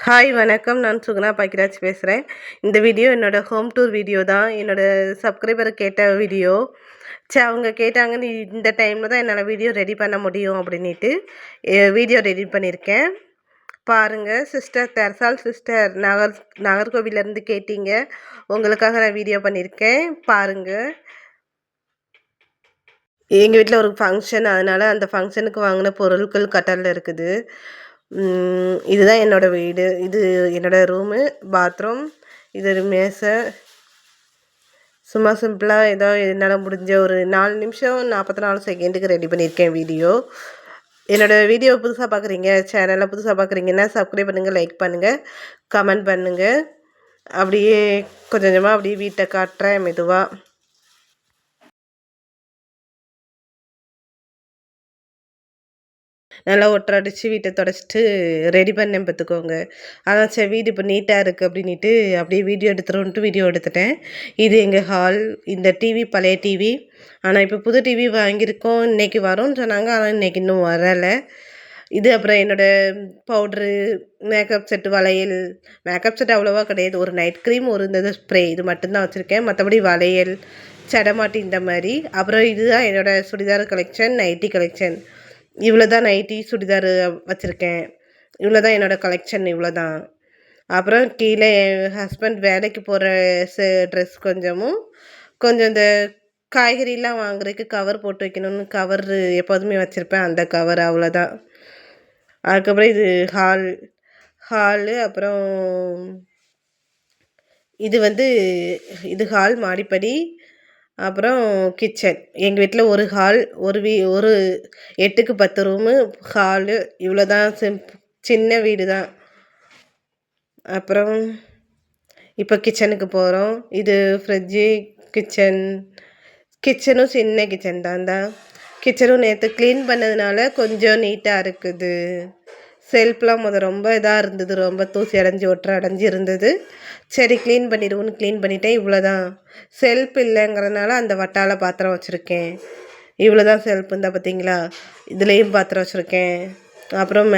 Hi வணக்கம். நான் சுகுணா பாக்கிராஜ் பேசுகிறேன். இந்த வீடியோ என்னோடய ஹோம் டூர் வீடியோ தான். என்னோடய சப்ஸ்கிரைபர் கேட்ட வீடியோ. அவங்க கேட்டாங்கன்னு இந்த டைமில் தான் என்னால் வீடியோ ரெடி பண்ண முடியும் அப்படின்ட்டு வீடியோ ரெடி பண்ணியிருக்கேன். பாருங்கள், சிஸ்டர் தெரசால் சிஸ்டர் நாகர்கோவிலேருந்து கேட்டீங்க. உங்களுக்காக நான் வீடியோ பண்ணியிருக்கேன். பாருங்கள். எங்கள் வீட்டில் ஒரு ஃபங்க்ஷன், அதனால் அந்த ஃபங்க்ஷனுக்கு வாங்கின பொருட்கள் கட்டலில் இருக்குது. இதுதான் என்னோடய வீடு. இது என்னோடய ரூமு, பாத்ரூம். இது ஒரு மேசை. சும்மா சிம்பிளாக ஏதோ என்னால் முடிஞ்ச ஒரு 4 நிமிஷம் 44 செகண்டுக்கு ரெடி பண்ணியிருக்கேன் வீடியோ. என்னோடய வீடியோ புதுசாக பார்க்குறீங்க, சேனலில் புதுசாக பார்க்குறீங்கன்னா சப்ஸ்கிரைப் பண்ணுங்கள், லைக் பண்ணுங்கள், கமெண்ட் பண்ணுங்கள். அப்படியே கொஞ்சம் கொஞ்சமாக அப்படியே வீட்டை காட்டுறேன் மெதுவாக. நல்லா ஒட்டரை அடித்து வீட்டை தொடச்சிட்டு ரெடி பண்ணேன் பார்த்துக்கோங்க. அதான் சரி, வீடு இப்போ நீட்டாக இருக்குது அப்படின்ட்டு அப்படியே வீடியோ எடுத்துகிறோன்ட்டு வீடியோ எடுத்துட்டேன். இது எங்கள் ஹால். இந்த டிவி பழைய டிவி. ஆனால் இப்போ புது டிவி வாங்கியிருக்கோம். இன்றைக்கி வரோன்னு சொன்னாங்க, ஆனால் இன்றைக்கி இன்னும் வரலை. இது அப்புறம் என்னோடய பவுட்ரு, மேக்கப் செட்டு, வளையல். மேக்கப் செட் அவ்வளோவா கிடையாது. ஒரு நைட் க்ரீம், ஒரு இந்த ஸ்ப்ரே, இது மட்டும்தான் வச்சுருக்கேன். மற்றபடி வளையல், சடமாட்டி இந்த மாதிரி. அப்புறம் இதுதான் என்னோடய சுடிதார் கலெக்ஷன், நைட்டி கலெக்ஷன். இவ்வளோ தான் நைட்டி, சுடிதார் வச்சுருக்கேன். இவ்வளோ தான் என்னோடய கலெக்ஷன், இவ்வளோ தான். அப்புறம் கீழே என் ஹஸ்பண்ட் வேலைக்கு போகிற ட்ரெஸ் கொஞ்சம் இந்த காய்கறிலாம் வாங்குறதுக்கு கவர் போட்டு வைக்கணும்னு கவர் எப்போதுமே வச்சுருப்பேன், அந்த கவர். அவ்வளோதான். அதுக்கப்புறம் இது ஹாலு. அப்புறம் இது ஹால், மாடிப்படி. அப்புறம் கிச்சன். எங்கள் வீட்டில் ஒரு ஹால், ஒரு 8க்கு 10 ரூமு, ஹாலு. இவ்வளோ தான். சின்ன வீடு தான். அப்புறம் இப்போ கிச்சனுக்கு போகிறோம். இது ஃப்ரிட்ஜு, கிச்சனும் சின்ன கிச்சன் தான். கிச்சனும் நேற்று க்ளீன் பண்ணதுனால கொஞ்சம் நீட்டாக இருக்குது. செல்ஃப்லாம் ரொம்ப இதாக இருந்தது, ரொம்ப தூசி அடைஞ்சி ஒட்டரை அடைஞ்சி இருந்தது. சரி, க்ளீன் பண்ணிடுவோன்னு க்ளீன் பண்ணிட்டேன். இவ்வளோ தான். செல்ஃப் இல்லைங்கிறதுனால அந்த வட்டால பாத்திரம் வச்சுருக்கேன். இவ்வளோ தான் செல்ஃப். இருந்தால் பார்த்தீங்களா, இதுலேயும் பாத்திரம் வச்சுருக்கேன். அப்புறம்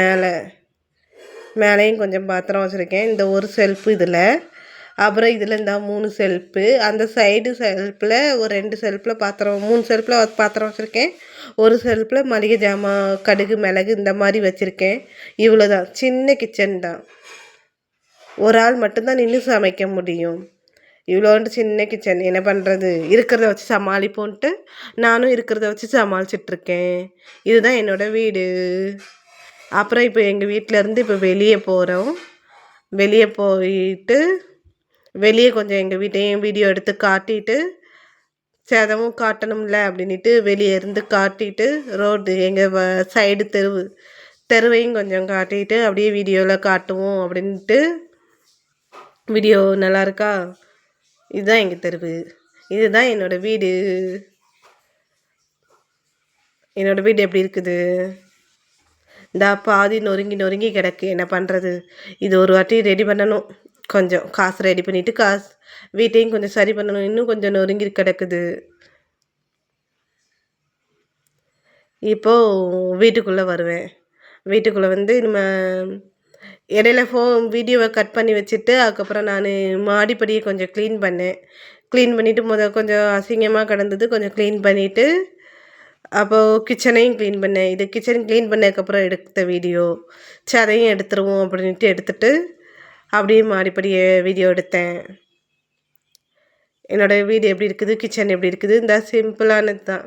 மேலேயும் கொஞ்சம் பாத்திரம் வச்சுருக்கேன். இந்த ஒரு செல்ஃபு இதில். அப்புறம் இதில் இந்த 3 செல்ஃபு. அந்த சைடு செல்ஃபில் ஒரு 2 செல்ஃபில் பாத்திரம், 3 செல்ஃபில் பாத்திரம் வச்சுருக்கேன். ஒரு செல்ஃபில் மளிகை ஜாமான், கடுகு, மிளகு இந்த மாதிரி வச்சுருக்கேன். இவ்வளோ தான். சின்ன கிச்சன் தான். ஒரு ஆள் மட்டும்தான் நின்று சமைக்க முடியும். இவ்வளோண்டு சின்ன கிச்சன். என்ன பண்ணுறது, இருக்கிறத வச்சு சமாளிப்போன்ட்டு நானும் இருக்கிறத வச்சு சமாளிச்சிட்ருக்கேன். இதுதான் என்னோடய வீடு. அப்புறம் இப்போ எங்கள் வீட்டிலேருந்து இப்போ வெளியே போகிறோம். வெளியே போயிட்டு வெளியே கொஞ்சம் எங்கள் வீட்டையும் வீடியோ எடுத்து காட்டிட்டு, சேதமும் காட்டணும்ல அப்படின்ட்டு வெளியே இருந்து காட்டிட்டு, ரோடு எங்கள் சைடு தெருவையும் கொஞ்சம் காட்டிட்டு அப்படியே வீடியோவில் காட்டுவோம் அப்படின்ட்டு. வீடியோ நல்லா இருக்கா? இதுதான் எங்கள் தெருவு. இதுதான் என்னோடய வீடு. என்னோடய வீடு எப்படி இருக்குது? இந்த பாதி நொறுங்கி கிடக்கு. என்ன பண்ணுறது, இது ஒரு வாட்டி ரெடி பண்ணணும். கொஞ்சம் காசு ரெடி பண்ணிவிட்டு வீட்டையும் கொஞ்சம் சரி பண்ணணும். இன்னும் கொஞ்சம் நொறுங்கி கிடக்குது. இப்போது வீட்டுக்குள்ளே வருவேன். வீட்டுக்குள்ளே நம்ம இடையில வீடியோவை கட் பண்ணி வச்சுட்டு அதுக்கப்புறம் நான் மாடிப்படியை கொஞ்சம் க்ளீன் பண்ணேன். க்ளீன் பண்ணிவிட்டு கொஞ்சம் அசிங்கமாக கிடந்தது, கொஞ்சம் க்ளீன் பண்ணிவிட்டு அப்போது கிச்சனையும் க்ளீன் பண்ணேன். இது கிச்சன் க்ளீன் பண்ணதுக்கப்புறம் எடுத்த வீடியோ. சரி, அதையும் எடுத்துருவோம் அப்படின்ட்டு எடுத்துகிட்டு அப்படியே மாடிப்படியை வீடியோ எடுத்தேன். என்னோடய வீடு எப்படி இருக்குது, கிச்சன் எப்படி இருக்குது, இந்த சிம்பிளானது தான்.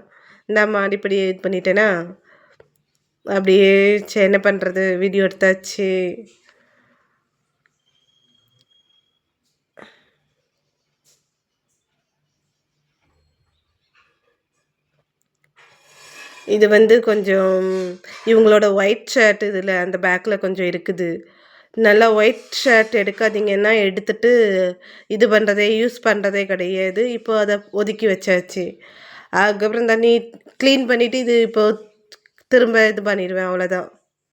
இந்த மாடிப்படியை இது பண்ணிட்டேன்னா அப்படியே என்ன பண்ணுறது, வீடியோ எடுத்தாச்சு. இது கொஞ்சம் இவங்களோட ஒயிட் ஷர்ட் இதில் அந்த பேக்கில் கொஞ்சம் இருக்குது. நல்லா ஒயிட் ஷர்ட் எடுக்காதீங்கன்னா எடுத்துட்டு யூஸ் பண்ணுறதே கிடையாது. இப்போ அதை ஒதுக்கி வச்சாச்சு. அதுக்கப்புறம் க்ளீன் பண்ணிவிட்டு இது இப்போது திரும்ப இது பண்ணிடுவேன், அவ்வளோதான்.